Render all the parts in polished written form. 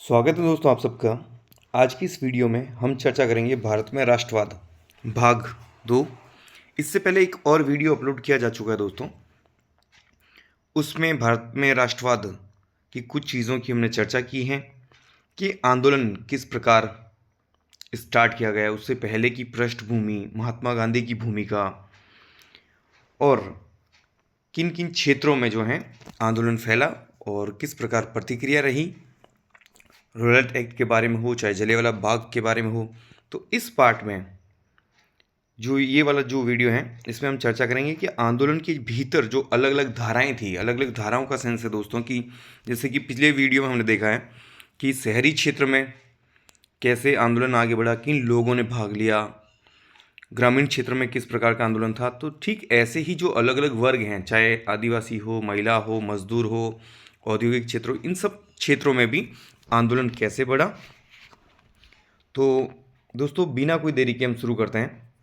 स्वागत है दोस्तों आप सबका। आज की इस वीडियो में हम चर्चा करेंगे भारत में राष्ट्रवाद भाग 2। इससे पहले एक और वीडियो अपलोड किया जा चुका है दोस्तों। उसमें भारत में राष्ट्रवाद की कुछ चीज़ों की हमने चर्चा की है कि आंदोलन किस प्रकार स्टार्ट किया गया, उससे पहले की पृष्ठभूमि, महात्मा गांधी की भूमिका और किन किन क्षेत्रों में जो है आंदोलन फैला और किस प्रकार प्रतिक्रिया रही। रॉयलेट एक्ट के बारे में हो चाहे जलियांवाला बाग के बारे में हो, तो इस पार्ट में जो ये वाला जो वीडियो है इसमें हम चर्चा करेंगे कि आंदोलन के भीतर जो अलग अलग धाराएं थी, अलग अलग धाराओं का सेंस है दोस्तों की। जैसे कि पिछले वीडियो में हमने देखा है कि शहरी क्षेत्र में कैसे आंदोलन आगे बढ़ा, किन लोगों ने भाग लिया, ग्रामीण क्षेत्र में किस प्रकार का आंदोलन था। तो ठीक ऐसे ही जो अलग अलग वर्ग हैं, चाहे आदिवासी हो, महिला हो, मजदूर हो, औद्योगिक क्षेत्र हो, इन सब क्षेत्रों में भी आंदोलन कैसे बढ़ा। तो दोस्तों बिना कोई देरी के हम शुरू करते हैं।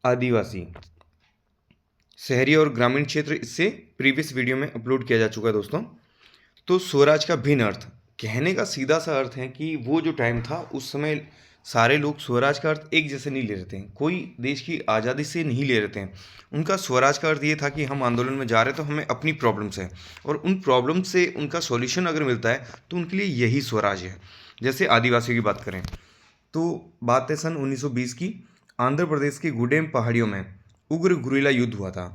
आदिवासी, शहरी और ग्रामीण क्षेत्र, इससे प्रीवियस वीडियो में अपलोड किया जा चुका है दोस्तों। तो स्वराज का भिन्न अर्थ, कहने का सीधा सा अर्थ है कि वो जो टाइम था उस समय सारे लोग स्वराज का अर्थ एक जैसे नहीं ले रहे थे, कोई देश की आज़ादी से नहीं ले रहे थे। उनका स्वराज का अर्थ ये था कि हम आंदोलन में जा रहे तो हमें अपनी प्रॉब्लम्स है और उन प्रॉब्लम से उनका सॉल्यूशन अगर मिलता है तो उनके लिए यही स्वराज है। जैसे आदिवासियों की बात करें तो बात है सन 1920 की। आंध्र प्रदेश के गुडेम पहाड़ियों में उग्र गुरिल्ला युद्ध हुआ था।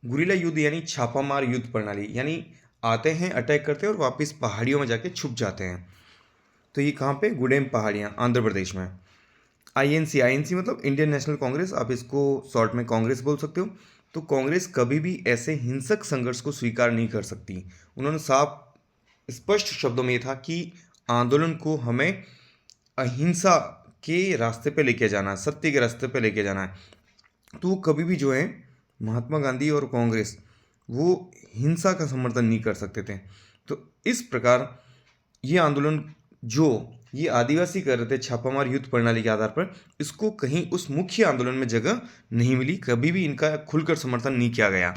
गुरिल्ला युद्ध यानी छापामार युद्ध प्रणाली, यानी आते हैं, अटैक करते हैं और वापस पहाड़ियों में जाके छुप जाते हैं। तो ये कहाँ पे? गुडेम पहाड़ियाँ, आंध्र प्रदेश में। आईएनसी, आईएनसी मतलब इंडियन नेशनल कांग्रेस, आप इसको शॉर्ट में कांग्रेस बोल सकते हो। तो कांग्रेस कभी भी ऐसे हिंसक संघर्ष को स्वीकार नहीं कर सकती। उन्होंने साफ स्पष्ट शब्दों में ये था कि आंदोलन को हमें अहिंसा के रास्ते पे लेके जाना है, सत्य के रास्ते पे लेके जाना है। तो वो कभी भी जो है महात्मा गांधी और कांग्रेस वो हिंसा का समर्थन नहीं कर सकते थे। तो इस प्रकार ये आंदोलन जो ये आदिवासी कर रहे थे छापामार युद्ध प्रणाली के आधार पर, इसको कहीं उस मुख्य आंदोलन में जगह नहीं मिली, कभी भी इनका खुलकर समर्थन नहीं किया गया।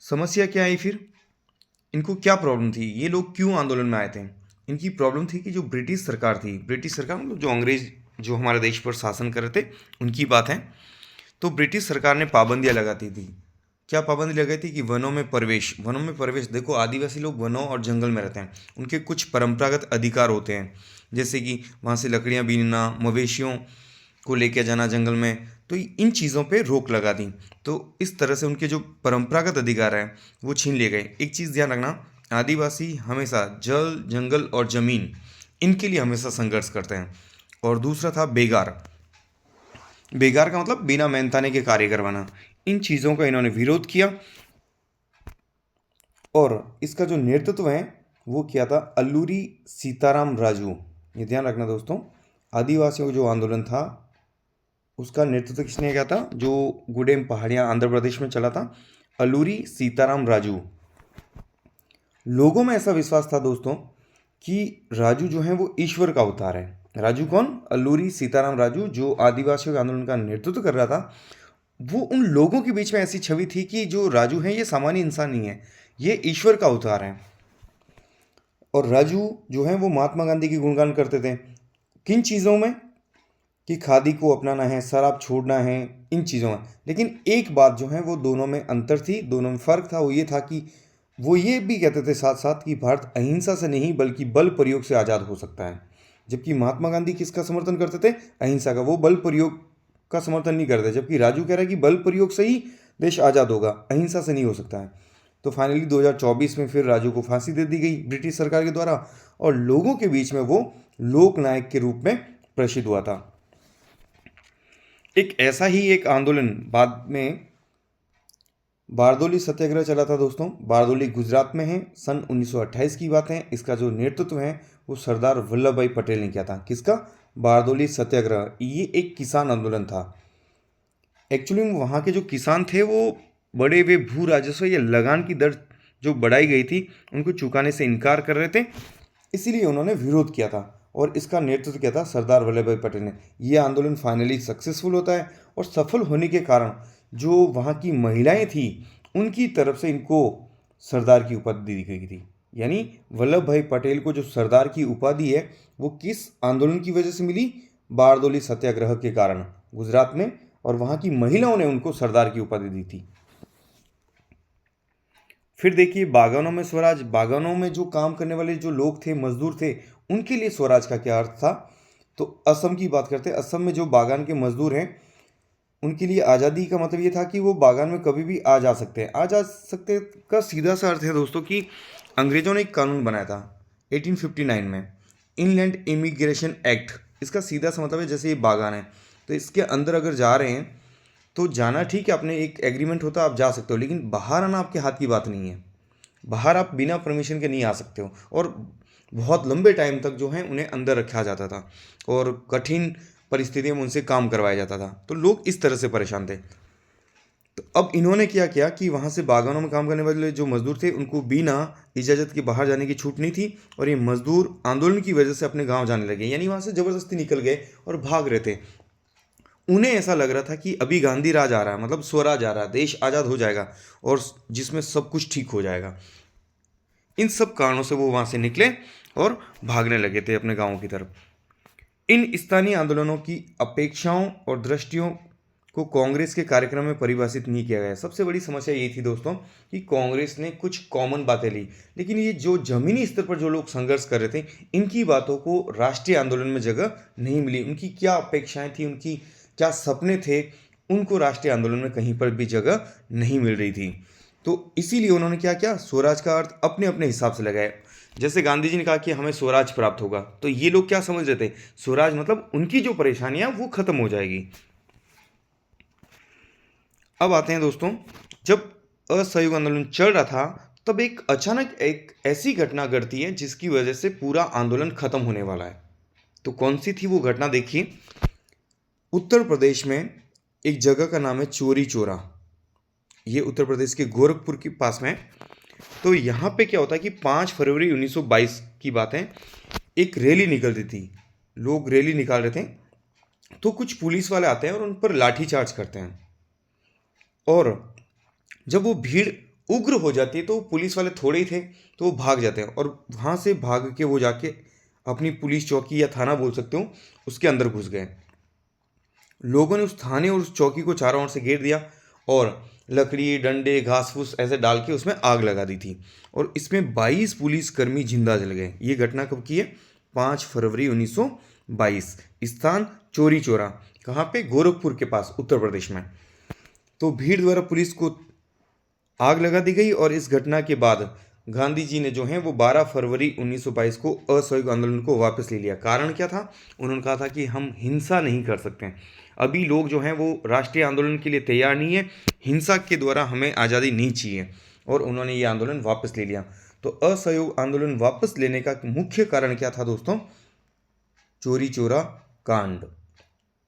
समस्या क्या आई फिर? इनको क्या प्रॉब्लम थी? ये लोग क्यों आंदोलन में आए थे? इनकी प्रॉब्लम थी कि जो ब्रिटिश सरकार थी, ब्रिटिश सरकार मतलब जो अंग्रेज जो हमारे देश पर शासन कर रहे थे उनकी बात है। तो ब्रिटिश सरकार ने पाबंदियाँ लगाती थी। क्या पाबंदी लगाई थी? कि वनों में प्रवेश, वनों में प्रवेश। देखो आदिवासी लोग वनों और जंगल में रहते हैं, उनके कुछ परंपरागत अधिकार होते हैं, जैसे कि वहाँ से लकड़ियाँ बीनना, मवेशियों को लेके जाना जंगल में। तो इन चीज़ों पे रोक लगा दी। तो इस तरह से उनके जो परंपरागत अधिकार हैं वो छीन लिए गए। एक चीज़ ध्यान रखना, आदिवासी हमेशा जल, जंगल और ज़मीन, इनके लिए हमेशा संघर्ष करते हैं। और दूसरा था बेगार। बेगार का मतलब बिना मेहनताने के कार्य करवाना। इन चीज़ों का इन्होंने विरोध किया और इसका जो नेतृत्व है वो किया था अल्लूरी सीताराम राजू। ये ध्यान रखना दोस्तों, आदिवासियों का जो आंदोलन था उसका नेतृत्व किसने किया था? जो गुडेम पहाड़ियाँ आंध्र प्रदेश में चला था, अल्लूरी सीताराम राजू। लोगों में ऐसा विश्वास था दोस्तों कि राजू जो है वो ईश्वर का अवतार है। राजू कौन? अल्लूरी सीताराम राजू, जो आदिवासियों के आंदोलन का नेतृत्व कर रहा था। वो उन लोगों के बीच में ऐसी छवि थी कि जो राजू है ये सामान्य इंसान नहीं है, ये ईश्वर का अवतार है। और राजू जो है वो महात्मा गांधी की गुणगान करते थे। किन चीज़ों में? कि खादी को अपनाना है, शराब छोड़ना है, इन चीज़ों में। लेकिन एक बात जो है वो दोनों में अंतर थी, दोनों में फ़र्क था। वो ये था कि वो ये भी कहते थे साथ साथ कि भारत अहिंसा से नहीं बल्कि बल प्रयोग से आज़ाद हो सकता है। जबकि महात्मा गांधी किसका समर्थन करते थे? अहिंसा का। वो बल प्रयोग का समर्थन नहीं करते। जबकि राजू कह रहा है कि बल प्रयोग से ही देश आज़ाद होगा, अहिंसा से नहीं हो सकता है। तो फाइनली 2024 में फिर राजू को फांसी दे दी गई ब्रिटिश सरकार के द्वारा और लोगों के बीच में वो लोकनायक के रूप में प्रसिद्ध हुआ था। एक ऐसा ही एक आंदोलन बाद में बारदोली सत्याग्रह चला था दोस्तों। बारदोली गुजरात में है, सन 1928 की बात है। इसका जो नेतृत्व है वो सरदार वल्लभ भाई पटेल ने किया था। किसका? बारदोली सत्याग्रह। ये एक किसान आंदोलन था। एक्चुअली में वहाँ के जो किसान थे वो बड़े हुए भू राजस्व या लगान की दर जो बढ़ाई गई थी उनको चुकाने से इनकार कर रहे थे, इसीलिए उन्होंने विरोध किया था और इसका नेतृत्व किया था सरदार वल्लभ भाई पटेल ने। ये आंदोलन फाइनली सक्सेसफुल होता है और सफल होने के कारण जो वहाँ की महिलाएं थी उनकी तरफ से इनको सरदार की उपाधि दी गई थी। यानी वल्लभ भाई पटेल को जो सरदार की उपाधि है वो किस आंदोलन की वजह से मिली? बारदोली सत्याग्रह के कारण गुजरात में, और वहां की महिलाओं ने उनको सरदार की उपाधि दी थी। फिर देखिए बागानों में स्वराज। बागानों में जो काम करने वाले जो लोग थे, मजदूर थे, उनके लिए स्वराज का क्या अर्थ था? तो असम की बात करते हैं। असम में जो बागान के मजदूर हैं उनके लिए आज़ादी का मतलब ये था कि वो बागान में कभी भी आ जा सकते हैं। आ जा सकते का सीधा सा अर्थ है दोस्तों कि अंग्रेजों ने एक कानून बनाया था 1859 में, इनलैंड इमिग्रेशन एक्ट। इसका सीधा सा मतलब है जैसे ये बागान है तो इसके अंदर अगर जा रहे हैं तो जाना ठीक है, अपने एक एग्रीमेंट होता है आप जा सकते हो, लेकिन बाहर आना आपके हाथ की बात नहीं है। बाहर आप बिना परमिशन के नहीं आ सकते हो, और बहुत लंबे टाइम तक जो है उन्हें अंदर रखा जाता था और कठिन परिस्थितियों में उनसे काम करवाया जाता था। तो लोग इस तरह से परेशान थे। तो अब इन्होंने क्या किया कि वहाँ से बागानों में काम करने वाले जो मजदूर थे उनको बिना इजाज़त के बाहर जाने की छूट नहीं थी, और ये मजदूर आंदोलन की वजह से अपने गांव जाने लगे, यानी वहाँ से ज़बरदस्ती निकल गए और भाग रहे थे। उन्हें ऐसा लग रहा था कि अभी गांधी राज आ रहा है, मतलब स्वराज आ रहा है, देश आज़ाद हो जाएगा और जिसमें सब कुछ ठीक हो जाएगा। इन सब कारणों से वो वहाँ से निकले और भागने लगे थे अपने गाँव की तरफ। इन स्थानीय आंदोलनों की अपेक्षाओं और दृष्टियों को कांग्रेस के कार्यक्रम में परिभाषित नहीं किया गया। सबसे बड़ी समस्या ये थी दोस्तों कि कांग्रेस ने कुछ कॉमन बातें ली, लेकिन ये जो जमीनी स्तर पर जो लोग संघर्ष कर रहे थे इनकी बातों को राष्ट्रीय आंदोलन में जगह नहीं मिली। उनकी क्या अपेक्षाएं थी, उनकी क्या सपने थे, उनको राष्ट्रीय आंदोलन में कहीं पर भी जगह नहीं मिल रही थी। तो इसीलिए उन्होंने क्या किया, स्वराज का अर्थ अपने अपने हिसाब से लगाया। जैसे गांधी जी ने कहा कि हमें स्वराज प्राप्त होगा, तो ये लोग क्या समझ रहे थे, स्वराज मतलब उनकी जो परेशानियां वो खत्म हो जाएगी। अब आते हैं दोस्तों, जब असहयोग आंदोलन चल रहा था तब एक अचानक एक ऐसी घटना घटती है जिसकी वजह से पूरा आंदोलन खत्म होने वाला है। तो कौन सी थी वो घटना? देखिए, उत्तर प्रदेश में एक जगह का नाम है चोरी चौरा। ये उत्तर प्रदेश के गोरखपुर के पास में है। तो यहाँ पे क्या होता है कि 5 फरवरी 1922 की बात है, एक रैली निकलती थी, लोग रैली निकाल रहे थे, तो कुछ पुलिस वाले आते हैं और उन पर लाठीचार्ज करते हैं। और जब वो भीड़ उग्र हो जाती है तो पुलिस वाले थोड़े ही थे तो वो भाग जाते हैं, और वहाँ से भाग के वो जाके अपनी पुलिस चौकी या थाना बोल सकते हो उसके अंदर घुस गए। लोगों ने उस थाने और उस चौकी को चारों ओर से घेर दिया और लकड़ी, डंडे, घास फूस ऐसे डाल के उसमें आग लगा दी थी, और इसमें 22 पुलिसकर्मी जिंदा जल गए। ये घटना कब की है? 5 फरवरी 1922। स्थान चोरी चौरा, कहाँ पे? गोरखपुर के पास, उत्तर प्रदेश में। तो भीड़ द्वारा पुलिस को आग लगा दी गई, और इस घटना के बाद गांधी जी ने जो है वो 12 फरवरी 1922 को असहयोग आंदोलन को वापस ले लिया। कारण क्या था? उन्होंने कहा था कि हम हिंसा नहीं कर सकते हैं, अभी लोग जो हैं वो राष्ट्रीय आंदोलन के लिए तैयार नहीं है, हिंसा के द्वारा हमें आज़ादी नहीं चाहिए, और उन्होंने ये आंदोलन वापस ले लिया। तो असहयोग आंदोलन वापस लेने का मुख्य कारण क्या था दोस्तों? चोरी चौरा कांड।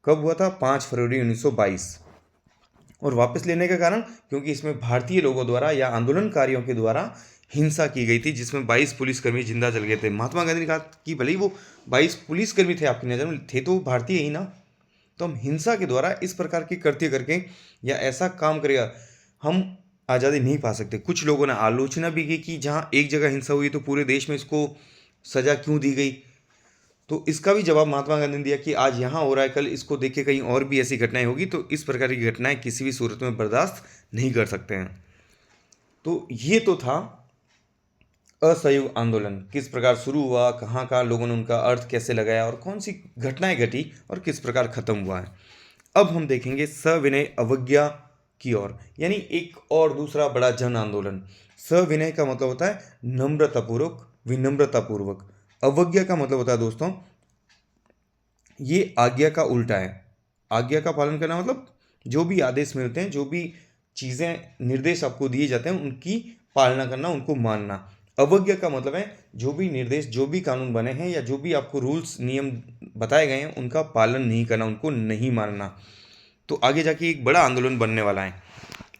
कब हुआ था? 5 फरवरी 1922। और वापस लेने का कारण, क्योंकि इसमें भारतीय लोगों द्वारा या आंदोलनकारियों के द्वारा हिंसा की गई थी, जिसमें 22 पुलिसकर्मी जिंदा जल गए थे। महात्मा गांधी ने कहा कि भले ही वो 22 पुलिसकर्मी थे आपकी नज़र में, थे तो भारतीय ही ना, तो हम हिंसा के द्वारा इस प्रकार के कृत्य करके या ऐसा काम करेगा हम आज़ादी नहीं पा सकते। कुछ लोगों ने आलोचना भी की कि जहाँ एक जगह हिंसा हुई तो पूरे देश में इसको सजा क्यों दी गई। तो इसका भी जवाब महात्मा गांधी ने दिया कि आज यहाँ हो रहा है, कल इसको देख के कहीं और भी ऐसी घटनाएं होगी, तो इस प्रकार की घटनाएं किसी भी सूरत में बर्दाश्त नहीं कर सकते हैं। तो ये तो था असहयोग आंदोलन, किस प्रकार शुरू हुआ, कहाँ कहाँ लोगों ने उनका अर्थ कैसे लगाया और कौन सी घटनाएं घटी और किस प्रकार खत्म हुआ है। अब हम देखेंगे सविनय अवज्ञा की ओर, यानी एक और दूसरा बड़ा जन आंदोलन। सविनय का मतलब होता है नम्रतापूर्वक, विनम्रतापूर्वक। अवज्ञा का मतलब होता है दोस्तों ये आज्ञा का उल्टा है। आज्ञा का पालन करना मतलब जो भी आदेश मिलते हैं, जो भी चीज़ें, निर्देश आपको दिए जाते हैं उनकी पालना करना, उनको मानना। अवज्ञा का मतलब है जो भी निर्देश, जो भी कानून बने हैं या जो भी आपको रूल्स नियम बताए गए हैं उनका पालन नहीं करना, उनको नहीं मानना। तो आगे जाके एक बड़ा आंदोलन बनने वाला है।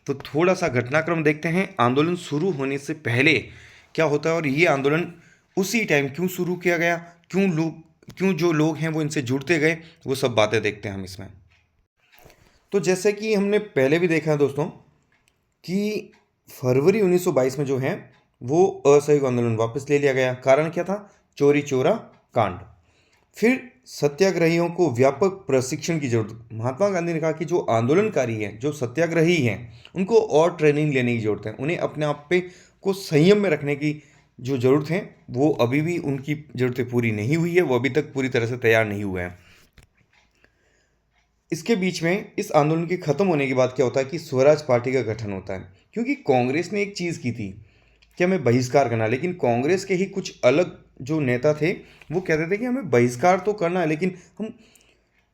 तो थोड़ा सा घटनाक्रम देखते हैं, आंदोलन शुरू होने से पहले क्या होता है और ये आंदोलन उसी टाइम क्यों शुरू किया गया, क्यों जो लोग हैं वो इनसे जुड़ते गए, वो सब बातें देखते हैं हम इसमें। तो जैसे कि हमने पहले भी देखा है दोस्तों कि फरवरी 1922 में जो है वो असहयोग आंदोलन वापस ले लिया गया। कारण क्या था? चोरी चोरा कांड। फिर सत्याग्रहियों को व्यापक प्रशिक्षण की जरूरत। महात्मा गांधी ने कहा कि जो आंदोलनकारी हैं, जो सत्याग्रही हैं, उनको और ट्रेनिंग लेने की जरूरत है। उन्हें अपने आप पे को संयम में रखने की जो जरूरत है, वो अभी भी उनकी जरूरतें पूरी नहीं हुई है, वो अभी तक पूरी तरह से तैयार नहीं हुए हैं। इसके बीच में इस आंदोलन के खत्म होने के बाद क्या होता है कि स्वराज पार्टी का गठन होता है। क्योंकि कांग्रेस ने एक चीज़ की थी कि हमें बहिष्कार करना, लेकिन कांग्रेस के ही कुछ अलग जो नेता थे वो कहते थे कि हमें बहिष्कार तो करना है, लेकिन हम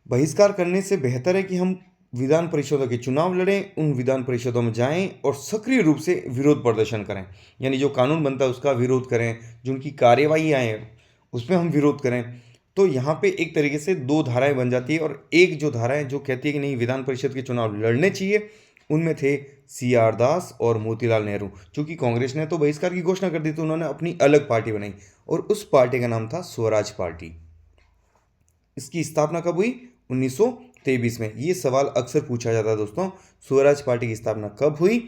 बहिष्कार करने से बेहतर है कि हम विधान परिषदों के चुनाव लड़ें, उन विधान परिषदों में जाएं और सक्रिय रूप से विरोध प्रदर्शन करें। यानी जो कानून बनता है उसका विरोध करें, जो उनकी कार्यवाही हैं उसमें हम विरोध करें। तो यहाँ पे एक तरीके से दो धाराएं बन जाती है, और एक जो धारा है जो कहती है कि नहीं विधान परिषद के चुनाव लड़ने चाहिए, उनमें थे सी आर दास और मोतीलाल नेहरू। चूंकि कांग्रेस ने तो बहिष्कार की घोषणा कर दी, तो उन्होंने अपनी अलग पार्टी बनाई और उस पार्टी का नाम था स्वराज पार्टी। इसकी स्थापना कब हुई? 1923 में। ये सवाल अक्सर पूछा जाता है दोस्तों, स्वराज पार्टी की स्थापना कब हुई?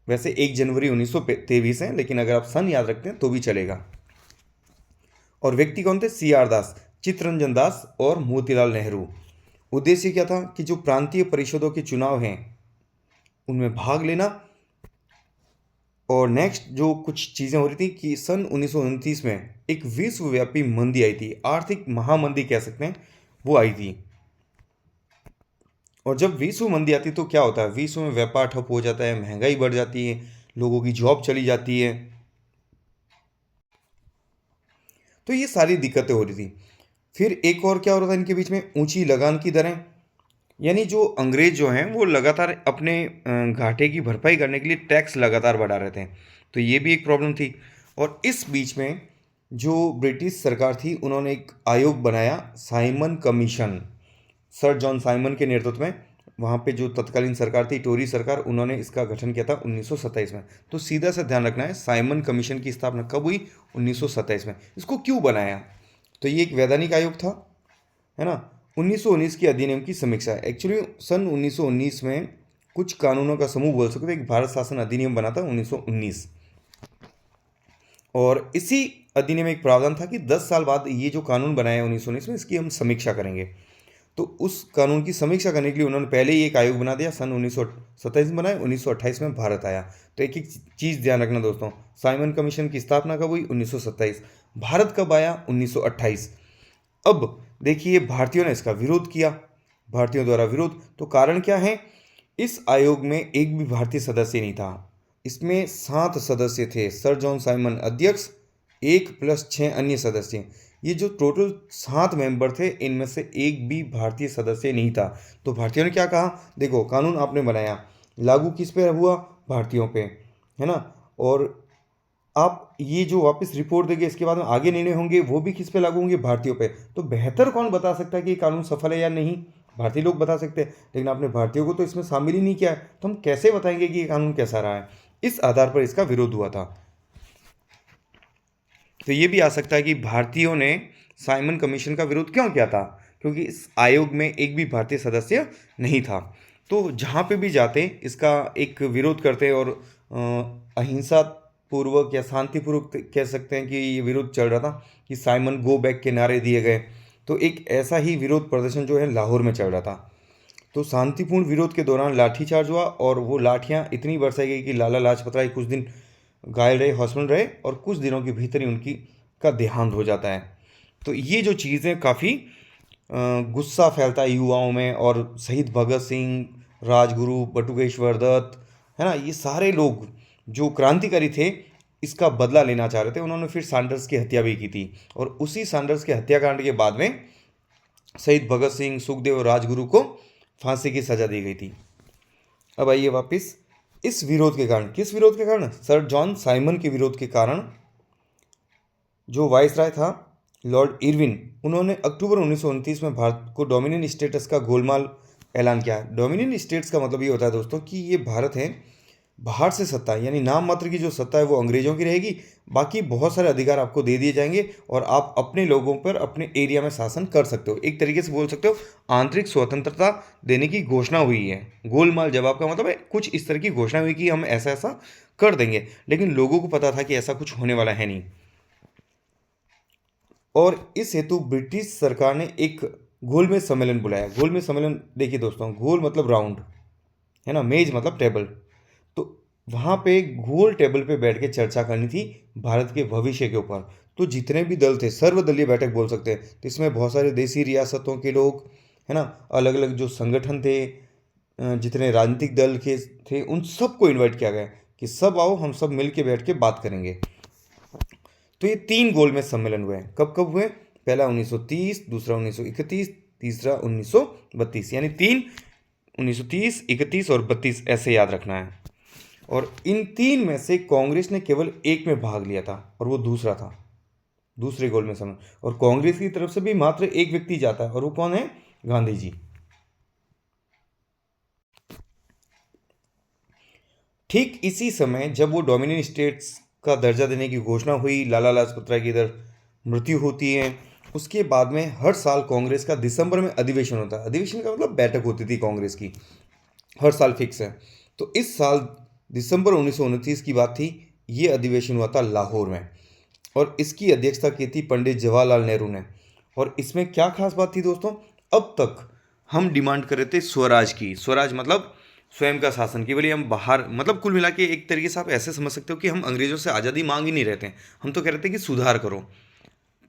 वैसे 1 जनवरी 1923 है, लेकिन अगर आप सन याद रखते हैं तो भी चलेगा। और व्यक्ति कौन थे? सी आर दास, चित्तरंजन दास और मोतीलाल नेहरू। उद्देश्य क्या था कि जो प्रांतीय परिषदों के चुनाव हैं उनमें भाग लेना। और नेक्स्ट जो कुछ चीज़ें हो रही थी कि सन 1929 में एक विश्वव्यापी मंदी आई थी, आर्थिक महामंदी कह सकते हैं, वो आई थी। और जब विश्व मंदी आती है तो क्या होता है? विश्व में व्यापार ठप हो जाता है, महंगाई बढ़ जाती है, लोगों की जॉब चली जाती है। तो ये सारी दिक्कतें हो रही थी। फिर एक और क्या हो रहा था इनके बीच में? ऊंची लगान की दरें। यानी जो अंग्रेज जो हैं वो लगातार अपने घाटे की भरपाई करने के लिए टैक्स लगातार बढ़ा रहे थे, तो ये भी एक प्रॉब्लम थी। और इस बीच में जो ब्रिटिश सरकार थी उन्होंने एक आयोग बनाया, Simon commission. Sir John Simon के नेतृत्व में वहाँ पे जो तत्कालीन सरकार थी, टोरी सरकार, उन्होंने इसका गठन किया था 1927 में। तो सीधा सा ध्यान रखना है, साइमन कमीशन की स्थापना कब हुई? 1927 में। इसको क्यों बनाया? तो ये एक वैधानिक आयोग था, है ना। 1919 की अधिनियम की समीक्षा। एक्चुअली सन 1919 में कुछ कानूनों का समूह बोल सकते हैं। एक भारत शासन अधिनियम बना था 1919, और इसी अधिनियम में एक प्रावधान था कि 10 साल बाद ये जो कानून बनाया है 1919 में, इसकी हम समीक्षा करेंगे। तो उस कानून की समीक्षा करने के लिए उन्होंने पहले ही एक आयोग बना दिया। सन 1927 में बनाया, 1928 में भारत आया। तो एक एक चीज़ ध्यान रखना दोस्तों, साइमन कमीशन की स्थापना कब हुई? 1927। भारत कब आया? 1928। अब देखिए भारतीयों ने इसका विरोध किया, भारतीयों द्वारा विरोध। तो कारण क्या है? इस आयोग में एक भी भारतीय सदस्य नहीं था। इसमें 7 सदस्य थे, सर जॉन साइमन अध्यक्ष, 1+6 अन्य सदस्य। ये जो टोटल 7 मेंबर थे, इनमें से एक भी भारतीय सदस्य नहीं था। तो भारतीयों ने क्या कहा? देखो कानून आपने बनाया, लागू किस पे हुआ? भारतीयों पे, है ना। और आप ये जो वापस रिपोर्ट देंगे, इसके बाद में आगे निर्णय होंगे, वो भी किस पे लागू होंगे? भारतीयों पे। तो बेहतर कौन बता सकता है कि ये कानून सफल है या नहीं? भारतीय लोग बता सकते हैं, लेकिन आपने भारतीयों को तो इसमें शामिल ही नहीं किया है, तो हम कैसे बताएंगे कि ये कानून कैसा रहा है? इस आधार पर इसका विरोध हुआ था। तो ये भी आ सकता है कि भारतीयों ने साइमन कमीशन का विरोध क्यों किया था? क्योंकि इस आयोग में एक भी भारतीय सदस्य नहीं था। तो जहाँ पे भी जाते इसका एक विरोध करते, और अहिंसा पूर्वक या शांतिपूर्वक कह सकते हैं कि ये विरोध चल रहा था कि साइमन गो बैक के नारे दिए गए। तो एक ऐसा ही विरोध प्रदर्शन जो है लाहौर में चल रहा था। तो शांतिपूर्ण विरोध के दौरान लाठीचार्ज हुआ, और वो लाठियाँ इतनी बरसाई गई कि लाला लाजपत राय कुछ दिन घायल रहे, हॉस्पिटल रहे, और कुछ दिनों के भीतर ही उनकी का देहांत हो जाता है। तो ये जो चीज़ें काफ़ी गुस्सा फैलता है युवाओं में, और शहीद भगत सिंह, राजगुरु, बटुकेश्वर दत्त, है ना, ये सारे लोग जो क्रांतिकारी थे इसका बदला लेना चाह रहे थे। उन्होंने फिर सैंडर्स की हत्या भी की थी, और उसी सैंडर्स के हत्याकांड के बाद में शहीद भगत सिंह, सुखदेव और राजगुरु को फांसी की सजा दी गई थी। अब आइए वापस इस विरोध के कारण, किस विरोध के कारण? सर जॉन साइमन के विरोध के कारण जो वाइसराय था लॉर्ड इरविन, उन्होंने अक्टूबर 1929 में भारत को डोमिनियन स्टेटस का गोलमाल ऐलान किया। डोमिनियन स्टेट्स का मतलब ये होता है दोस्तों कि ये भारत है बाहर से सत्ता यानी नाम मात्र की जो सत्ता है वो अंग्रेजों की रहेगी, बाकी बहुत सारे अधिकार आपको दे दिए जाएंगे और आप अपने लोगों पर अपने एरिया में शासन कर सकते हो। एक तरीके से बोल सकते हो आंतरिक स्वतंत्रता देने की घोषणा हुई है। गोलमाल जवाब का मतलब है कुछ इस तरह की घोषणा हुई कि हम ऐसा ऐसा कर देंगे, लेकिन लोगों को पता था कि ऐसा कुछ होने वाला है नहीं। और इस हेतु ब्रिटिश सरकार ने एक गोलमेज सम्मेलन बुलाया। गोलमेज सम्मेलन देखिए दोस्तों, गोल मतलब राउंड है ना, मेज मतलब टेबल। तो वहाँ पे गोल टेबल पे बैठ के चर्चा करनी थी भारत के भविष्य के ऊपर। तो जितने भी दल थे, सर्वदलीय बैठक बोल सकते हैं, तो इसमें बहुत सारे देसी रियासतों के लोग है ना, अलग अलग जो संगठन थे, जितने राजनीतिक दल के थे, उन सबको इनवाइट किया गया कि सब आओ, हम सब मिल के बैठ के बात करेंगे। तो ये 3 गोलमेज सम्मेलन हुए हैं। कब कब हुए? पहला 1930, दूसरा 1931, तीसरा 1932, यानी 3 1930, 31 और 32 ऐसे याद रखना है। और इन 3 में से कांग्रेस ने केवल एक में भाग लिया था और वो दूसरा था, दूसरे गोलमेज सम्मेलन। और कांग्रेस की तरफ से भी मात्र एक व्यक्ति जाता है और वो कौन है? गांधी जी। ठीक इसी समय जब वो डोमिनियन स्टेट्स का दर्जा देने की घोषणा हुई, लाला लाजपत राय की इधर मृत्यु होती है, उसके बाद में हर साल कांग्रेस का दिसंबर में अधिवेशन होता है। अधिवेशन का मतलब बैठक होती थी कांग्रेस की, हर साल फिक्स है। तो इस साल दिसंबर 1929 की बात थी, ये अधिवेशन हुआ था लाहौर में और इसकी अध्यक्षता की थी पंडित जवाहरलाल नेहरू ने। और इसमें क्या खास बात थी दोस्तों? अब तक हम डिमांड कर रहे थे स्वराज की। स्वराज मतलब स्वयं का शासन, की बोलिए हम बाहर, मतलब कुल मिला के एक तरीके से आप ऐसे समझ सकते हो कि हम अंग्रेजों से आज़ादी मांग ही नहीं रहे थे। हम तो कह रहे थे कि सुधार करो,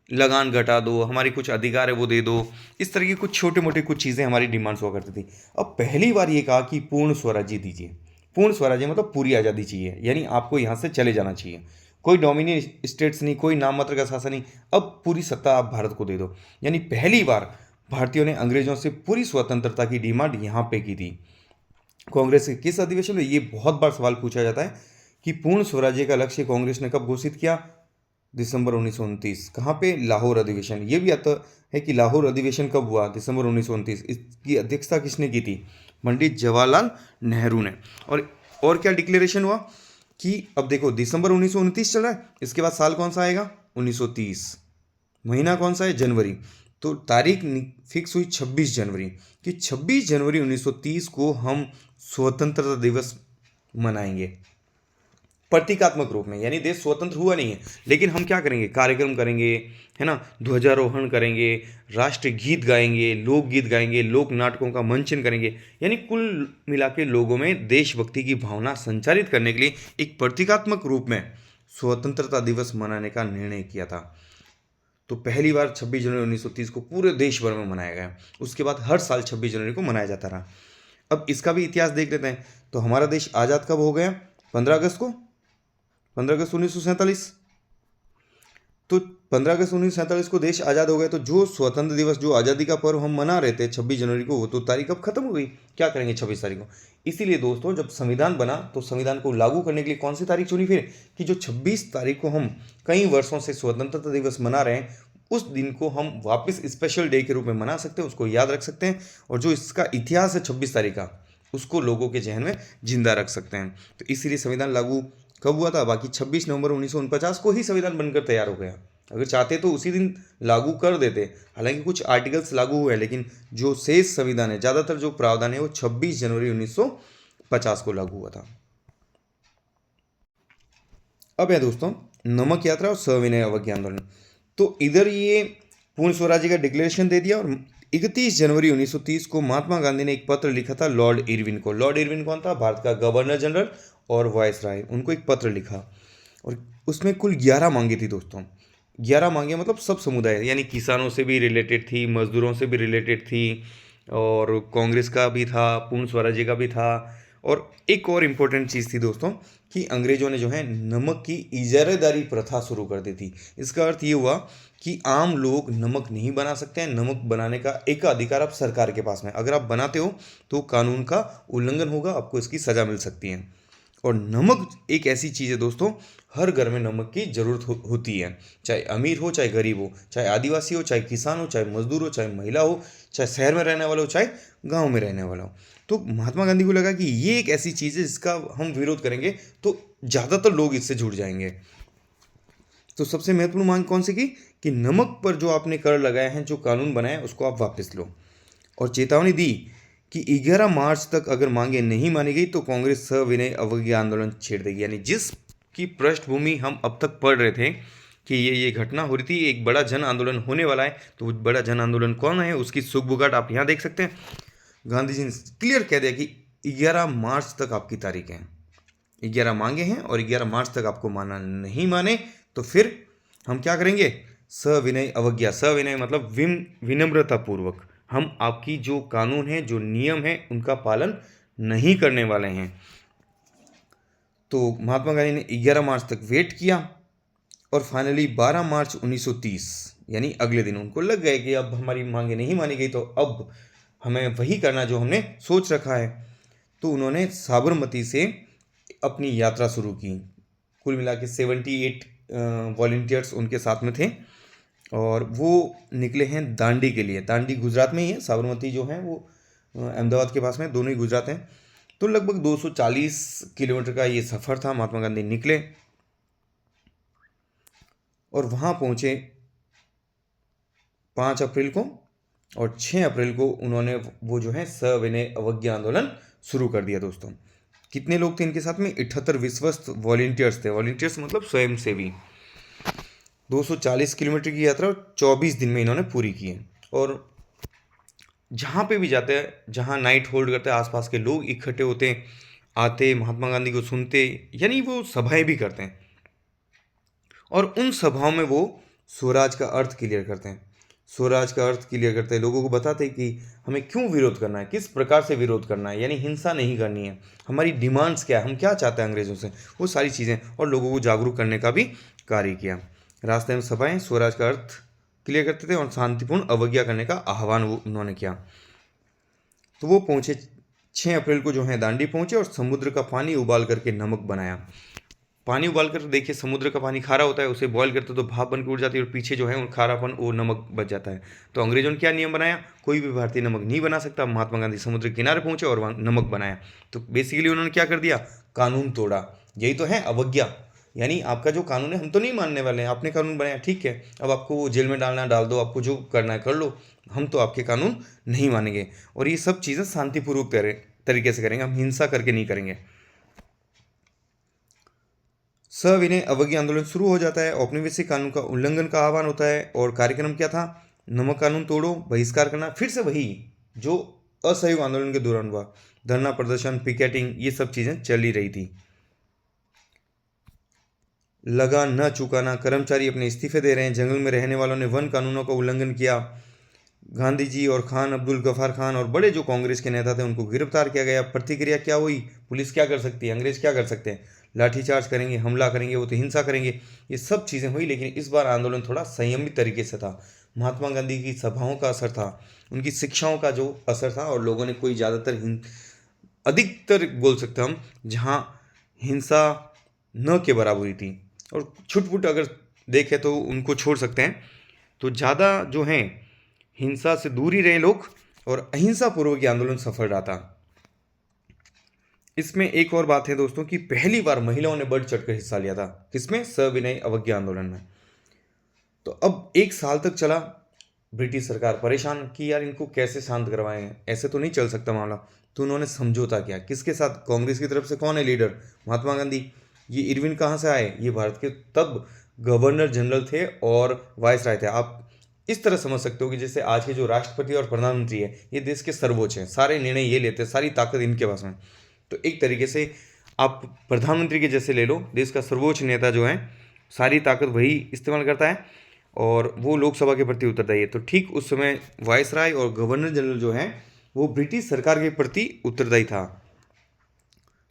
लगान घटा दो, हमारी कुछ अधिकार है वो दे दो। इस तरह की कुछ छोटे मोटे कुछ चीज़ें हमारी डिमांड्स हुआ करती थी। अब पहली बार ये कहा कि पूर्ण स्वराज्य दीजिए। पूर्ण स्वराज्य मतलब पूरी आज़ादी चाहिए, यानी आपको यहाँ से चले जाना चाहिए। कोई डोमिनियन स्टेट्स नहीं, कोई नाम मात्र का शासन नहीं, अब पूरी सत्ता आप भारत को दे दो। यानी पहली बार भारतीयों ने अंग्रेजों से पूरी स्वतंत्रता की डिमांड यहाँ पे की थी। कांग्रेस के किस अधिवेशन में? ये बहुत बार सवाल पूछा जाता है कि पूर्ण स्वराज्य का लक्ष्य कांग्रेस ने कब घोषित किया? दिसंबर 1929। कहाँ पे? लाहौर अधिवेशन। ये भी आता है कि लाहौर अधिवेशन कब हुआ? दिसंबर 1929। इसकी अध्यक्षता किसने की थी? पंडित जवाहरलाल नेहरू ने। और क्या डिक्लेरेशन हुआ कि अब देखो दिसंबर 1929 चल रहा है, इसके बाद साल कौन सा आएगा? 1930। महीना कौन सा है? जनवरी। तो तारीख फिक्स हुई 26 जनवरी, कि 26 जनवरी 1930 को हम स्वतंत्रता दिवस मनाएंगे प्रतीकात्मक रूप में। यानी देश स्वतंत्र हुआ नहीं है, लेकिन हम क्या करेंगे? कार्यक्रम करेंगे, है ना, ध्वजारोहण करेंगे, राष्ट्रीय गीत गाएंगे, लोकगीत गाएंगे, लोक नाटकों का मंचन करेंगे। यानी कुल मिला के लोगों में देशभक्ति की भावना संचारित करने के लिए एक प्रतीकात्मक रूप में स्वतंत्रता दिवस मनाने का निर्णय किया था। तो पहली बार 26 जनवरी 1930 को पूरे देश भर में मनाया गया। उसके बाद हर साल 26 जनवरी को मनाया जाता रहा। अब इसका भी इतिहास देख लेते हैं। तो हमारा देश आज़ाद कब हो गया? 15 अगस्त को, 15 अगस्त 1947। तो 15 अगस्त 1947 को देश आज़ाद हो गया। तो जो स्वतंत्र दिवस, जो आज़ादी का पर्व हम मना रहे थे 26 जनवरी को, वो तो तारीख अब खत्म हो गई। क्या करेंगे 26 तारीख को? इसीलिए दोस्तों जब संविधान बना तो संविधान को लागू करने के लिए कौन सी तारीख चुनी फिर? कि जो 26 तारीख को हम कई वर्षों से स्वतंत्रता दिवस मना रहे हैं, उस दिन को हम वापस स्पेशल डे के रूप में मना सकते हैं, उसको याद रख सकते हैं। और जो इसका इतिहास है 26 तारीख का, उसको लोगों के जहन में जिंदा रख सकते हैं। तो इसीलिए संविधान लागू कब हुआ था? बाकी 26 नवंबर 1949 को ही संविधान बनकर तैयार हो गया। अगर चाहते तो उसी दिन लागू कर देते। हालांकि कुछ आर्टिकल्स लागू हुए हैं, लेकिन जो शेष संविधान है, ज़्यादातर जो प्रावधान है, वो 26 जनवरी 1950 को लागू हुआ था। अब है दोस्तों नमक यात्रा और सविनय अवज्ञा आंदोलन। तो इधर ये पूर्ण स्वराज्य का डिक्लेरेशन दे दिया और 31 जनवरी 1930 को महात्मा गांधी ने एक पत्र लिखा था लॉर्ड इरविन को। लॉर्ड इरविन कौन था? भारत का गवर्नर जनरल और वायसराय। उनको एक पत्र लिखा और उसमें कुल 11 मांगे थी दोस्तों। 11 मांगे मतलब सब समुदाय, यानी किसानों से भी रिलेटेड थी, मजदूरों से भी रिलेटेड थी, और कांग्रेस का भी था, पूर्ण स्वराज्य का भी था। और एक और इम्पोर्टेंट चीज़ थी दोस्तों कि अंग्रेजों ने जो है नमक की इजारेदारी प्रथा शुरू कर दी थी। इसका अर्थ ये हुआ कि आम लोग नमक नहीं बना सकते हैं। नमक बनाने का एक अधिकार अब सरकार के पास में, अगर आप बनाते हो तो कानून का उल्लंघन होगा, आपको इसकी सज़ा मिल सकती है। और नमक एक ऐसी चीज़ है दोस्तों, हर घर में नमक की ज़रूरत होती है, चाहे अमीर हो चाहे गरीब हो, चाहे आदिवासी हो चाहे किसान हो, चाहे मजदूर हो चाहे महिला हो, चाहे शहर में रहने वाला हो चाहे गांव में रहने वाला हो। तो महात्मा गांधी को लगा कि ये एक ऐसी चीज़ है जिसका हम विरोध करेंगे तो ज़्यादातर लोग इससे जुड़ जाएंगे। तो सबसे महत्वपूर्ण मांग कौन सी की कि नमक पर जो आपने कर लगाए हैं, जो कानून बनाया है, उसको आप वापस लो। और चेतावनी दी कि 11 मार्च तक अगर मांगे नहीं मानी गई तो कांग्रेस सविनय अवज्ञा आंदोलन छेड़ देगी। यानी जिसकी पृष्ठभूमि हम अब तक पढ़ रहे थे कि ये घटना हो रही थी, एक बड़ा जन आंदोलन होने वाला है, तो वो बड़ा जन आंदोलन कौन है उसकी सुगबुगाहट आप यहाँ देख सकते हैं। गांधी जी ने क्लियर कह दिया कि 11 मार्च तक आपकी तारीख है, 11 मांगे हैं और 11 मार्च तक आपको माना नहीं माने तो फिर हम क्या करेंगे, सविनय अवज्ञा। सविनय मतलब विनम्रता पूर्वक हम आपकी जो कानून है, जो नियम है, उनका पालन नहीं करने वाले हैं। तो महात्मा गांधी ने 11 मार्च तक वेट किया और फाइनली 12 मार्च 1930 यानी अगले दिन उनको लग गए कि अब हमारी मांगे नहीं मानी गई तो अब हमें वही करना जो हमने सोच रखा है। तो उन्होंने साबरमती से अपनी यात्रा शुरू की। कुल मिला के 78 वॉलंटियर्स उनके साथ में थे और वो निकले हैं दांडी के लिए। दांडी गुजरात में ही है, साबरमती जो है वो अहमदाबाद के पास में, दोनों ही गुजरात हैं। तो लगभग 240 किलोमीटर का ये सफ़र था। महात्मा गांधी निकले और वहाँ पहुँचे 5 अप्रैल को, और 6 अप्रैल को उन्होंने वो जो है सविनय अवज्ञा आंदोलन शुरू कर दिया। दोस्तों कितने लोग थे इनके साथ में, 78 विश्वस्त वॉलंटियर्स थे। वॉलंटियर्स मतलब स्वयंसेवी। 240 किलोमीटर की यात्रा 24 दिन में इन्होंने पूरी की है। और जहाँ पे भी जाते हैं, जहाँ नाइट होल्ड करते हैं, आसपास के लोग इकट्ठे होते हैं, आते महात्मा गांधी को सुनते, यानी वो सभाएं भी करते हैं और उन सभाओं में वो स्वराज का अर्थ क्लियर करते हैं। स्वराज का अर्थ क्लियर करते हैं, लोगों को बताते हैं कि हमें क्यों विरोध करना है, किस प्रकार से विरोध करना है, यानी हिंसा नहीं करनी है, हमारी डिमांड्स क्या है, हम क्या चाहते हैं अंग्रेज़ों से, वो सारी चीज़ें, और लोगों को जागरूक करने का भी कार्य किया। रास्ते में सभाएं स्वराज का अर्थ क्लियर करते थे और शांतिपूर्ण अवज्ञा करने का आह्वान वो उन्होंने किया। तो वो पहुँचे 6 अप्रैल को जो है दांडी पहुँचे और समुद्र का पानी उबाल करके नमक बनाया। पानी उबाल कर देखिए, समुद्र का पानी खारा होता है, उसे बॉईल करते तो भाप बन के उड़ जाती है और पीछे जो है वो खारापन, वो नमक बच जाता है। तो अंग्रेजों ने क्या नियम बनाया, कोई भी भारतीय नमक नहीं बना सकता। महात्मा गांधी समुद्र किनारे पहुंचे और वहाँ नमक बनाया। तो बेसिकली उन्होंने क्या कर दिया, कानून तोड़ा। यही तो है अवज्ञा, यानी आपका जो कानून है हम तो नहीं मानने वाले हैं, आपने कानून बनाया ठीक है, अब आपको जेल में डालना डाल दो, आपको जो करना है कर लो, हम तो आपके कानून नहीं मानेंगे। और ये सब चीज़ें शांतिपूर्वक तरीके से करेंगे, हम हिंसा करके नहीं करेंगे। सविनय अवज्ञा आंदोलन शुरू हो जाता है। औपनिवेशिक कानून का उल्लंघन का आह्वान होता है और कार्यक्रम क्या था, नमक कानून तोड़ो, बहिष्कार करना। फिर से वही जो असहयोग आंदोलन के दौरान हुआ, धरना प्रदर्शन, पिकेटिंग, ये सब चीज़ें चली रही थी। लगान न चुकाना, कर्मचारी अपने इस्तीफे दे रहे हैं, जंगल में रहने वालों ने वन कानूनों का उल्लंघन किया। गांधी जी और खान अब्दुल गफार खान और बड़े जो कांग्रेस के नेता थे उनको गिरफ्तार किया गया। प्रतिक्रिया क्या हुई, पुलिस क्या कर सकती है, अंग्रेज क्या कर सकते हैं, लाठीचार्ज करेंगे, हमला करेंगे, वो तो हिंसा करेंगे, ये सब चीज़ें हुई। लेकिन इस बार आंदोलन थोड़ा संयमित तरीके से था। महात्मा गांधी की सभाओं का असर था, उनकी शिक्षाओं का जो असर था, और लोगों ने कोई ज़्यादातर अधिकतर बोल सकते हम जहाँ हिंसा न के बराबर हुई थी, और छुटपुट अगर देखें तो उनको छोड़ सकते हैं। तो ज़्यादा जो हैं हिंसा से दूर ही रहे लोग, और अहिंसा पूर्वक ये आंदोलन सफल रहा था। इसमें एक और बात है दोस्तों कि पहली बार महिलाओं ने बढ़ चढ़कर हिस्सा लिया था। किसमें, सविनय अवज्ञा आंदोलन में। तो अब 1 साल तक चला। ब्रिटिश सरकार परेशान कि यार इनको कैसे शांत करवाएं, ऐसे तो नहीं चल सकता मामला। तो उन्होंने समझौता किया, किसके साथ, कांग्रेस की तरफ से कौन है लीडर, महात्मा गांधी। ये इरविन कहाँ से आए, ये भारत के तब गवर्नर जनरल थे और वायसराय थे। आप इस तरह समझ सकते हो कि जैसे आज के जो राष्ट्रपति और प्रधानमंत्री है, ये देश के सर्वोच्च हैं, सारे निर्णय ये लेते हैं, सारी ताकत इनके पास में। तो एक तरीके से आप प्रधानमंत्री के जैसे ले लो, देश का सर्वोच्च नेता जो है, सारी ताकत वही इस्तेमाल करता है और वो लोकसभा के प्रति उत्तरदायी है। तो ठीक उस समय वायसराय और गवर्नर जनरल जो हैं वो ब्रिटिश सरकार के प्रति उत्तरदायी था।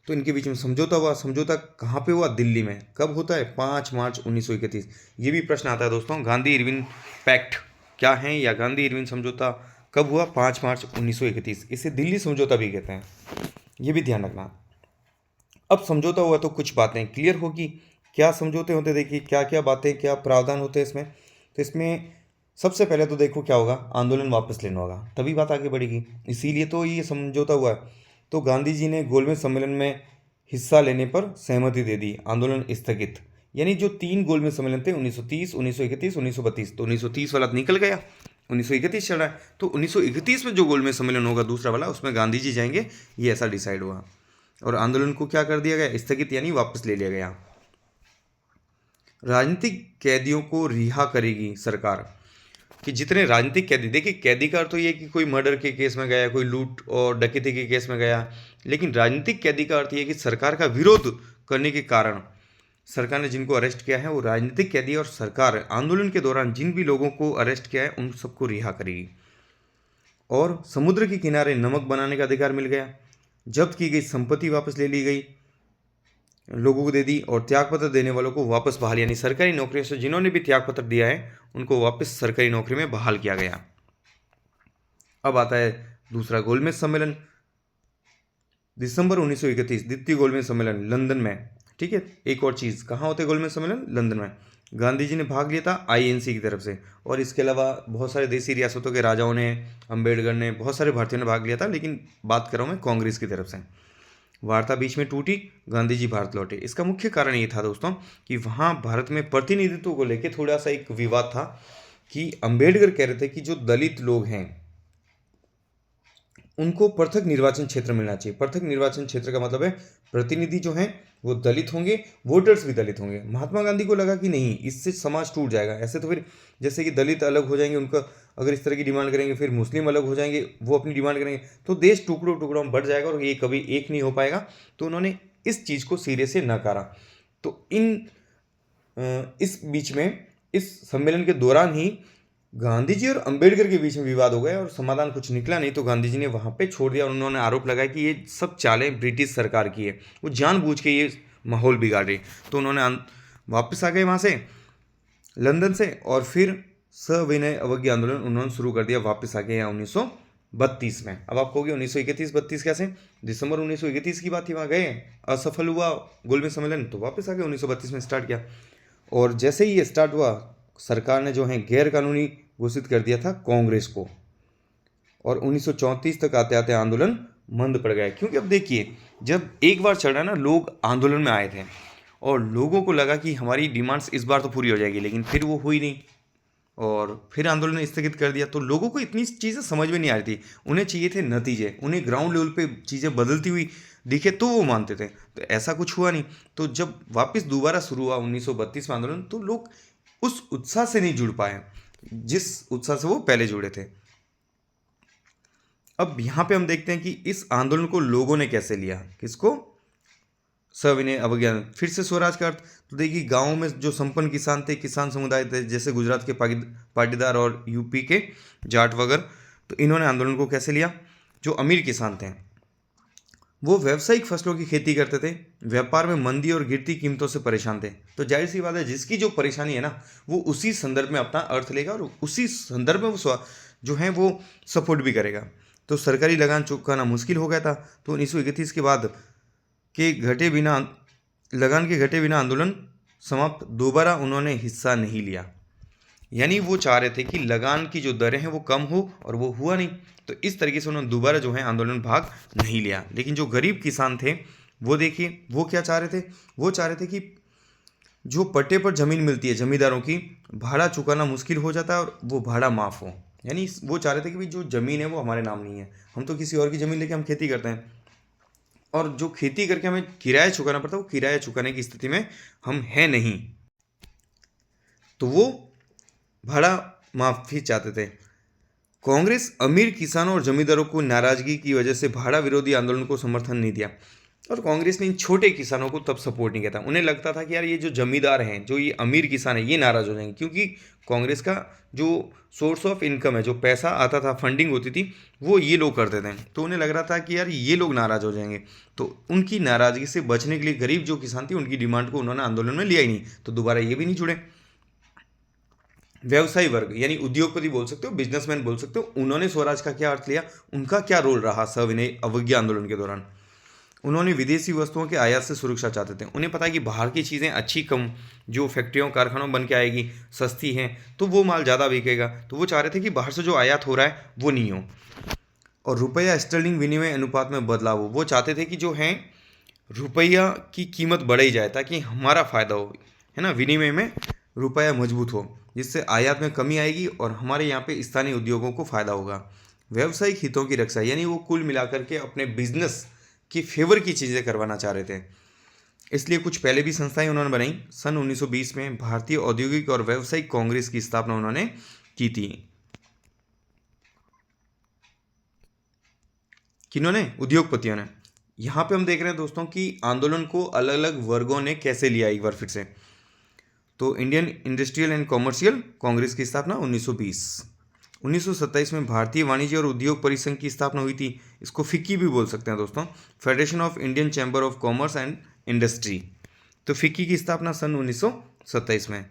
तो इनके बीच में समझौता हुआ। समझौता कहाँ पे हुआ, दिल्ली में। कब होता है, 5 मार्च 1931। ये भी प्रश्न आता है दोस्तों, गांधी इरविन पैक्ट क्या है, या गांधी इरविन समझौता कब हुआ, 5 मार्च 1931। इसे दिल्ली समझौता भी कहते हैं, ये भी ध्यान रखना। अब समझौता हुआ तो कुछ बातें क्लियर होगी। क्या समझौते होते, देखिए क्या क्या बातें, क्या प्रावधान होते हैं इसमें। तो इसमें सबसे पहले तो देखो क्या होगा, आंदोलन वापस लेना होगा, तभी बात आगे बढ़ेगी। इसीलिए तो ये समझौता हुआ है। तो गांधी जी ने गोलमेज सम्मेलन में हिस्सा लेने पर सहमति दे दी, आंदोलन स्थगित। यानी जो 3 गोलमेज सम्मेलन थे 1930, 1931, 1932, तो 1930 वाला निकल गया, 1931 चल रहा है। तो 1931 में जो गोलमेज सम्मेलन होगा दूसरा वाला, उसमें गांधी जी जाएंगे, ये ऐसा डिसाइड हुआ। और आंदोलन को क्या कर दिया गया, स्थगित यानी वापस ले लिया गया। राजनीतिक कैदियों को रिहा करेगी सरकार, कि जितने राजनीतिक कैदी, देखिए कैदी का अर्थ तो ये कि कोई मर्डर के केस में गया, कोई लूट और डकैती के केस में गया, लेकिन राजनीतिक कैदी का अर्थ ये कि सरकार का विरोध करने के कारण सरकार ने जिनको अरेस्ट किया है वो राजनीतिक कैदी, और सरकार आंदोलन के दौरान जिन भी लोगों को अरेस्ट किया है उन सबको रिहा करेगी। और समुद्र के किनारे नमक बनाने का अधिकार मिल गया, जब्त की गई संपत्ति वापस ले ली गई, लोगों को दे दी, और त्यागपत्र देने वालों को वापस बहाल, यानी सरकारी नौकरियों से जिन्होंने भी त्यागपत्र दिया है उनको वापस सरकारी नौकरी में बहाल किया गया। अब आता है दूसरा गोलमेज सम्मेलन, दिसंबर 1931, द्वितीय गोलमेज सम्मेलन लंदन में। ठीक है, एक और चीज़, कहाँ होते गोलमेज सम्मेलन, लंदन में। गांधी जी ने भाग लिया था आईएनसी की तरफ से, और इसके अलावा बहुत सारे देसी रियासतों के राजाओं ने, अम्बेडकर ने, बहुत सारे भारतीयों ने भाग लिया था, लेकिन बात कर रहा हूँ मैं कांग्रेस की तरफ से। वार्ता बीच में टूटी, गांधी जी भारत लौटे। इसका मुख्य कारण ये था दोस्तों कि वहाँ भारत में प्रतिनिधित्व को लेकर थोड़ा सा एक विवाद था, कि अम्बेडकर कह रहे थे कि जो दलित लोग हैं उनको पृथक निर्वाचन क्षेत्र मिलना चाहिए। पृथक निर्वाचन क्षेत्र का मतलब है प्रतिनिधि जो हैं वो दलित होंगे, वोटर्स भी दलित होंगे। महात्मा गांधी को लगा कि नहीं, इससे समाज टूट जाएगा। ऐसे तो फिर जैसे कि दलित अलग हो जाएंगे, उनका अगर इस तरह की डिमांड करेंगे, फिर मुस्लिम अलग हो जाएंगे, वो अपनी डिमांड करेंगे, तो देश टुकड़ों टुकड़ों में बढ़ जाएगा और ये कभी एक नहीं हो पाएगा। तो उन्होंने इस चीज़ को सिरे से नकारा। तो इस बीच में, इस सम्मेलन के दौरान ही गांधी जी और अंबेडकर के बीच में विवाद हो गया और समाधान कुछ निकला नहीं। तो गांधी जी ने वहाँ पे छोड़ दिया और उन्होंने आरोप लगाया कि ये सब चालें ब्रिटिश सरकार की है, वो जानबूझ के ये माहौल बिगाड़ रही। तो उन्होंने वापस आ गए वहाँ से, लंदन से, और फिर सविनय अवज्ञा आंदोलन उन्होंने शुरू कर दिया, वापस आ गए यहाँ 1932 में। अब आप कहोगे 1931-32 कैसे, दिसंबर 1931 की बात थी, वहाँ गए, असफल हुआ गोलमेज सम्मेलन, तो वापस आ गए, 1932 में स्टार्ट किया। और जैसे ही ये स्टार्ट हुआ, सरकार ने जो है गैर कानूनी घोषित कर दिया था कांग्रेस को, और 1934 तक आते आते आंदोलन मंद पड़ गया। क्योंकि अब देखिए, जब एक बार चल रहा है ना, लोग आंदोलन में आए थे और लोगों को लगा कि हमारी डिमांड्स इस बार तो पूरी हो जाएगी, लेकिन फिर वो हुई नहीं और फिर आंदोलन स्थगित कर दिया। तो लोगों को इतनी चीज़ें समझ में नहीं आ रही थी, उन्हें चाहिए थे नतीजे, उन्हें ग्राउंड लेवल पे चीज़ें बदलती हुई दिखे तो वो मानते थे। तो ऐसा कुछ हुआ नहीं। तो जब वापस दोबारा शुरू हुआ 1932 में आंदोलन, तो लोग उस उत्साह से नहीं जुड़ पाए जिस उत्साह से वो पहले जुड़े थे। अब यहाँ पे हम देखते हैं कि इस आंदोलन को लोगों ने कैसे लिया, किसको, सविनय अवज्ञा। फिर से स्वराज का अर्थ, तो देखिए गाँव में जो संपन्न किसान थे, किसान समुदाय थे, जैसे गुजरात के पाटीदार और यूपी के जाट वगैरह, तो इन्होंने आंदोलन को कैसे लिया। जो अमीर किसान थे वो व्यावसायिक फसलों की खेती करते थे, व्यापार में मंदी और गिरती कीमतों से परेशान थे। तो जाहिर सी बात है, जिसकी जो परेशानी है ना, वो उसी संदर्भ में अपना अर्थ लेगा और उसी संदर्भ में वो जो है वो सपोर्ट भी करेगा। तो सरकारी लगान चुकाना मुश्किल हो गया था। तो 1931 के बाद के घटे बिना लगान के घटे बिना आंदोलन समाप्त, दोबारा उन्होंने हिस्सा नहीं लिया। यानी वो चाह रहे थे कि लगान की जो दरें हैं वो कम हो, और वो हुआ नहीं। तो इस तरीके से उन्होंने दोबारा जो है आंदोलन भाग नहीं लिया। लेकिन जो गरीब किसान थे वो देखिए वो क्या चाह रहे थे, वो चाह रहे थे कि जो पट्टे पर ज़मीन मिलती है जमींदारों की, भाड़ा चुकाना मुश्किल हो जाता है और वो भाड़ा माफ़ हो। यानी वो चाह रहे थे कि भाई जो ज़मीन है वो हमारे नाम नहीं है, हम तो किसी और की ज़मीन लेके हम खेती करते हैं, और जो खेती करके हमें किराया चुकाना पड़ता है वो किराया चुकाने की स्थिति में हम हैं नहीं। तो वो भाड़ा माफी चाहते थे। कांग्रेस अमीर किसानों और जमींदारों को नाराजगी की वजह से भाड़ा विरोधी आंदोलन को समर्थन नहीं दिया, और कांग्रेस ने इन छोटे किसानों को तब सपोर्ट नहीं किया था। उन्हें लगता था कि यार ये जो जमींदार हैं, जो ये अमीर किसान हैं, ये नाराज हो जाएंगे, क्योंकि कांग्रेस का जो सोर्स ऑफ इनकम है, जो पैसा आता था, फंडिंग होती थी, वो ये लोग करते थे। तो उन्हें लग रहा था कि यार ये लोग नाराज हो जाएंगे। तो उनकी नाराजगी से बचने के लिए गरीब जो किसान थे उनकी डिमांड को उन्होंने आंदोलन में लिया ही नहीं। तो दोबारा ये भी नहीं जुड़े। व्यवसायी वर्ग यानी उद्योगपति बोल सकते हो, बिजनेसमैन बोल सकते हो, उन्होंने स्वराज का क्या अर्थ लिया, उनका क्या रोल रहा सविनय अवज्ञा आंदोलन के दौरान। उन्होंने विदेशी वस्तुओं के आयात से सुरक्षा चाहते थे। उन्हें पता है कि बाहर की चीज़ें अच्छी कम जो फैक्ट्रियों कारखानों बन के आएगी, सस्ती हैं, तो वो माल ज़्यादा बिकेगा। तो वो चाह रहे थे कि बाहर से जो आयात हो रहा है वो नहीं हो। और रुपया स्टर्लिंग विनिमय अनुपात में बदलाव हो, वो चाहते थे कि जो है रुपया की कीमत बढ़ाई जाए ताकि हमारा फ़ायदा हो, है ना, विनिमय में रुपया मजबूत हो, जिससे आयात में कमी आएगी और हमारे यहाँ पे स्थानीय उद्योगों को फ़ायदा होगा। व्यावसायिक हितों की रक्षा, यानी वो कुल मिलाकर के अपने बिजनेस की फेवर की चीज़ें करवाना चाह रहे थे। इसलिए कुछ पहले भी संस्थाएं उन्होंने बनाई। सन 1920 में भारतीय औद्योगिक और व्यावसायिक कांग्रेस की स्थापना उन्होंने की थी। किन्होंने? उद्योगपतियों ने। यहाँ पे हम देख रहे हैं दोस्तों कि आंदोलन को अलग अलग वर्गों ने कैसे लिया एक बार फिर से। तो Indian industrial and commercial Congress की स्थापना 1920। 1927 में भारतीय वाणिज्य और उद्योग परिसंघ की स्थापना हुई थी। इसको फिक्की भी बोल सकते हैं दोस्तों, federation of Indian chamber of commerce and industry. तो फिक्की की स्थापना सन 1927 में।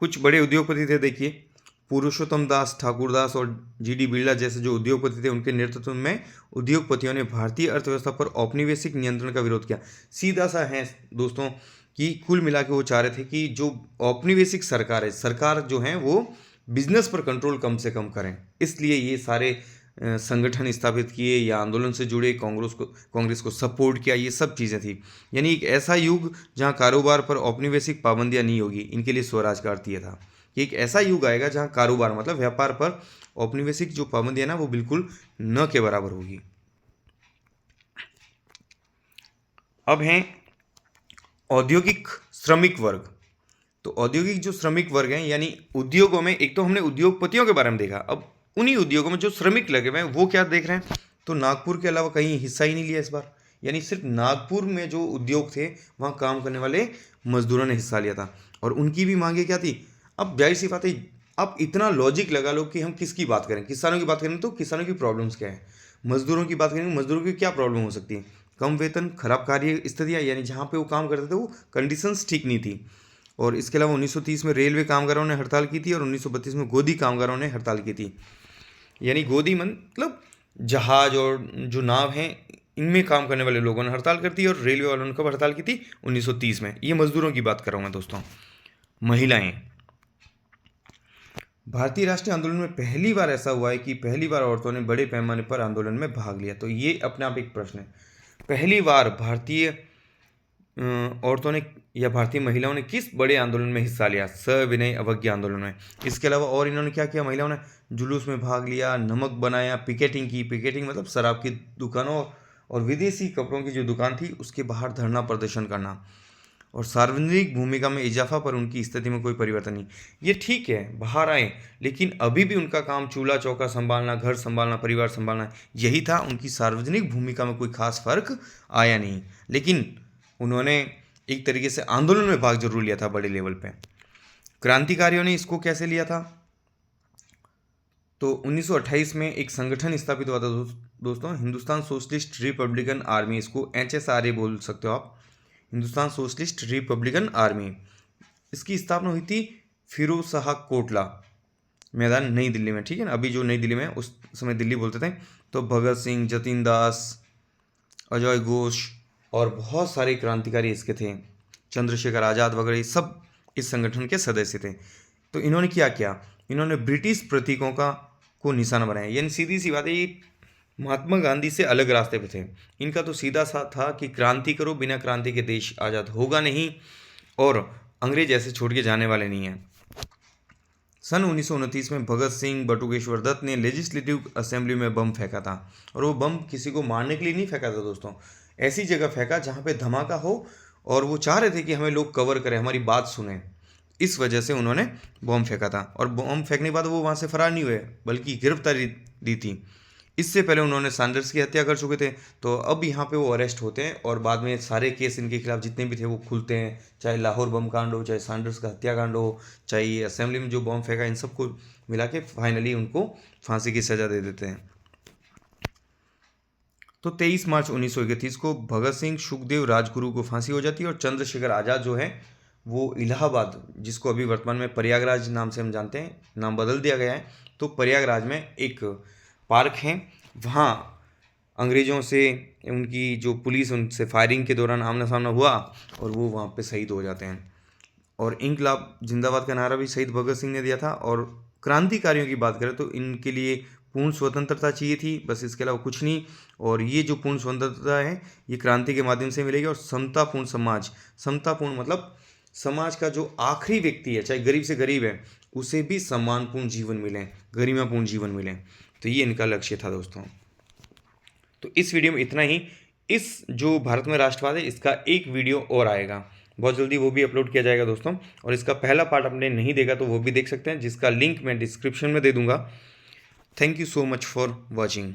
कुछ बड़े उद्योगपति थे, देखिए पुरुषोत्तम दास ठाकुरदास और जीडी बिरला जैसे जो उद्योगपति थे, उनके नेतृत्व में उद्योगपतियों ने भारतीय अर्थव्यवस्था पर औपनिवेशिक नियंत्रण का विरोध किया। सीधा सा है दोस्तों कि कुल मिला के वो चाह रहे थे कि जो औपनिवेशिक सरकार है, सरकार जो है वो बिजनेस पर कंट्रोल कम से कम करें। इसलिए ये सारे संगठन स्थापित किए या आंदोलन से जुड़े, कांग्रेस को सपोर्ट किया, ये सब चीज़ें थी। यानी एक ऐसा युग जहाँ कारोबार पर औपनिवेशिक पाबंदियाँ नहीं होगी, इनके लिए स्वराज का अर्थ ये था कि एक ऐसा युग आएगा जहाँ कारोबार मतलब व्यापार पर औपनिवेशिक जो पाबंदियाँ ना वो बिल्कुल न के बराबर होगी। अब हैं औद्योगिक श्रमिक वर्ग। तो औद्योगिक जो श्रमिक वर्ग हैं, यानी उद्योगों में, एक तो हमने उद्योगपतियों के बारे में देखा, अब उन्हीं उद्योगों में जो श्रमिक लगे हुए हैं वो क्या देख रहे हैं। तो नागपुर के अलावा कहीं हिस्सा ही नहीं लिया इस बार, यानी सिर्फ नागपुर में जो उद्योग थे वहाँ काम करने वाले मजदूरों ने हिस्सा लिया था। और उनकी भी मांगे क्या थी। अब जाहिर सी बात है, अब इतना लॉजिक लगा लो कि हम किसकी बात करें। किसानों की बात करें तो किसानों की प्रॉब्लम्स क्या है, मजदूरों की बात करेंगे मजदूरों की क्या प्रॉब्लम हो सकती है। कम वेतन, खराब कार्य स्थितियाँ, यानी जहाँ पे वो काम करते थे वो कंडीशंस ठीक नहीं थी। और इसके अलावा 1930 में रेलवे कामगारों ने हड़ताल की थी और 1932 में गोदी कामगारों ने हड़ताल की थी। यानी गोदी मतलब जहाज और जो नाव हैं इनमें काम करने वाले लोगों ने हड़ताल कर दी, और रेलवे वालों ने कब हड़ताल की थी? 1930 में। ये मजदूरों की बात कर रहा हूँ मैं दोस्तों। महिलाएं, भारतीय राष्ट्रीय आंदोलन में पहली बार ऐसा हुआ है कि पहली बार औरतों ने बड़े पैमाने पर आंदोलन में भाग लिया। तो ये अपने आप एक प्रश्न है, पहली बार भारतीय औरतों ने या भारतीय महिलाओं ने किस बड़े आंदोलन में हिस्सा लिया? सविनय अवज्ञा आंदोलन में। इसके अलावा और इन्होंने क्या किया? महिलाओं ने जुलूस में भाग लिया, नमक बनाया, पिकेटिंग की। पिकेटिंग मतलब शराब की दुकानों और विदेशी कपड़ों की जो दुकान थी उसके बाहर धरना प्रदर्शन करना। और सार्वजनिक भूमिका में इजाफा पर उनकी स्थिति में कोई परिवर्तन नहीं। ये ठीक है, बाहर आए, लेकिन अभी भी उनका काम चूल्हा चौका संभालना, घर संभालना, परिवार संभालना यही था। उनकी सार्वजनिक भूमिका में कोई खास फर्क आया नहीं, लेकिन उन्होंने एक तरीके से आंदोलन में भाग जरूर लिया था बड़े लेवल पे। क्रांतिकारियों ने इसको कैसे लिया था? तो 1928 में एक संगठन स्थापित हुआ था दोस्तों, हिंदुस्तान सोशलिस्ट रिपब्लिकन आर्मी। इसको HSRA बोल सकते हो आप, हिंदुस्तान सोशलिस्ट रिपब्लिकन आर्मी। इसकी स्थापना हुई थी फिरोज शाह कोटला मैदान, नई दिल्ली में। ठीक है ना, अभी जो नई दिल्ली में, उस समय दिल्ली बोलते थे। तो भगत सिंह, जतिन दास, अजय घोष और बहुत सारे क्रांतिकारी इसके थे, चंद्रशेखर आज़ाद वगैरह, सब इस संगठन के सदस्य थे। तो इन्होंने क्या किया? इन्होंने ब्रिटिश प्रतीकों को निशाना बनाया। यानी सीधी सी बात है, ये महात्मा गांधी से अलग रास्ते पे थे। इनका तो सीधा सा था कि क्रांति करो, बिना क्रांति के देश आज़ाद होगा नहीं, और अंग्रेज ऐसे छोड़ के जाने वाले नहीं हैं। सन 1929 में भगत सिंह, बटुकेश्वर दत्त ने लेजिस्लेटिव असेंबली में बम फेंका था। और वो बम किसी को मारने के लिए नहीं फेंका था दोस्तों, ऐसी जगह फेंका जहाँ पे धमाका हो, और वो चाह रहे थे कि हमें लोग कवर करें, हमारी बात सुने। इस वजह से उन्होंने बम फेंका था। और बम फेंकने के बाद वो वहाँ से फरार नहीं हुए, बल्कि गिरफ्तारी दी थी। इससे पहले उन्होंने सैंडर्स की हत्या कर चुके थे। तो अब यहाँ पे वो अरेस्ट होते हैं, और बाद में सारे केस इनके खिलाफ जितने भी थे वो खुलते हैं। चाहे लाहौर बम कांड हो, चाहे सैंडर्स का हत्याकांड हो, चाहे ये असेंबली में जो बम फेंका, इन सबको मिला के फाइनली उनको फांसी की सज़ा दे देते हैं। तो 23 मार्च 1931 को भगत सिंह, सुखदेव, राजगुरु को फांसी हो जाती है। और चंद्रशेखर आज़ाद जो है वो इलाहाबाद, जिसको अभी वर्तमान में प्रयागराज नाम से हम जानते हैं, नाम बदल दिया गया है, तो प्रयागराज में एक पार्क है, वहाँ अंग्रेज़ों से उनकी जो पुलिस उनसे फायरिंग के दौरान आमना सामना हुआ और वो वहाँ पे शहीद हो जाते हैं। और इनकलाब जिंदाबाद का नारा भी शहीद भगत सिंह ने दिया था। और क्रांतिकारियों की बात करें तो इनके लिए पूर्ण स्वतंत्रता चाहिए थी, बस इसके अलावा कुछ नहीं। और ये जो पूर्ण स्वतंत्रता है ये क्रांति के माध्यम से मिलेगी। और समतापूर्ण समाज, समतापूर्ण मतलब समाज का जो आखिरी व्यक्ति है, चाहे गरीब से गरीब है, उसे भी सम्मानपूर्ण जीवन मिले, गरिमापूर्ण जीवन मिले। तो ये इनका लक्ष्य था दोस्तों। तो इस वीडियो में इतना ही। इस जो भारत में राष्ट्रवाद है इसका एक वीडियो और आएगा बहुत जल्दी, वो भी अपलोड किया जाएगा दोस्तों। और इसका पहला पार्ट आपने नहीं देखा तो वो भी देख सकते हैं, जिसका लिंक मैं डिस्क्रिप्शन में दे दूंगा। Thank you so much for watching.